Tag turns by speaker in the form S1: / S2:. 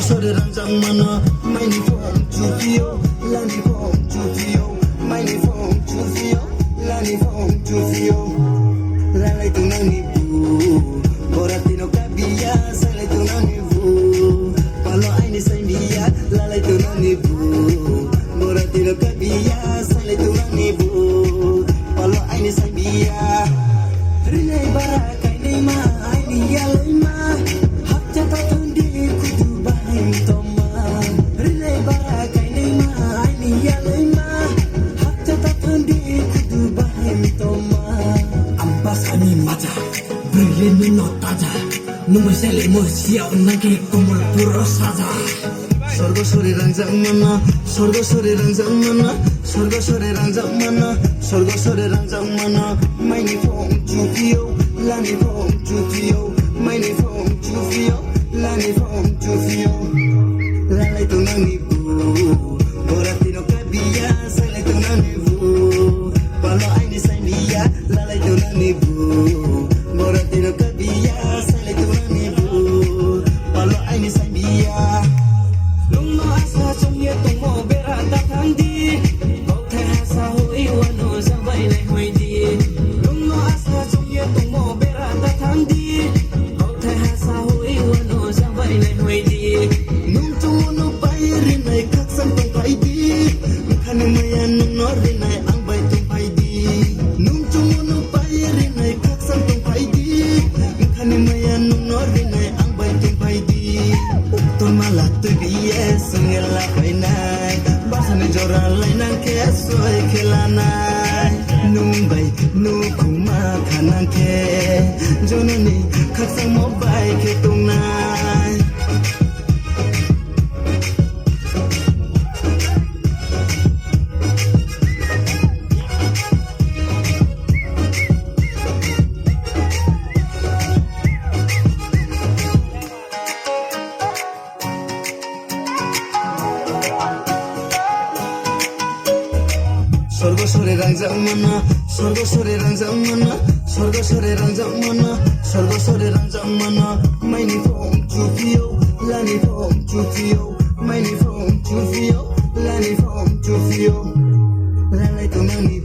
S1: Sorry ranjang mana maini phone chufio lani phone chufio maini phone chufio lani phone chufio lalai tunang ni bu boratino kabia salai tunang ni bu palo aini saimia lalai tunang ni bu boratino kabia salai tunang ni bu palo aini saimia rilai barakai nei ma aini yalai ma hakja ta tundi kudu bahim toma rilai barakai nei ma aini yalai ma hakja ta tundi kudu bahim toma ampas ani maja brilliant no taja number sele mo siau nangke komol puro saja sorgo sore rangjang mana sorgo sore rangjang mana sorgo sore rangjang mana sorgo sore rangjang mana maini phone chufio lani phone chufio maini phone chufio lani phone chufio lalai tunang ni bu boratino kabia salai tunang ni bu palo aini saimia lalai tunang ni bu boratino kabia salai tunang ni bu palo aini saimia lungno asa chomye tungmo berata thandi bauthai hasa hoi wano sabai lai hoidi lungno asa chomye tungmo berata thandi bauthai hasa hoi wano sabai lai hoidi nung chungno pai rinai khaksan tong pai di khanu maya no rinai ang bai tong pai di nung chungno pai rinai khaksan tong pai di khanu maya no rinai ang bai tong pai di ton mala tu biye sungela painai basane jora lainang ke soy khelanai nung bai nu kuma khanang ke jononi khaksang mo bai ke tungnai sorgo sore rangjang mana sorgo sore rangjang mana sorgo sore rangjang mana sorgo sore rangjang mana maini phone chufio lani phone chufio maini phone chufio lani phone chufio lalai tunang ni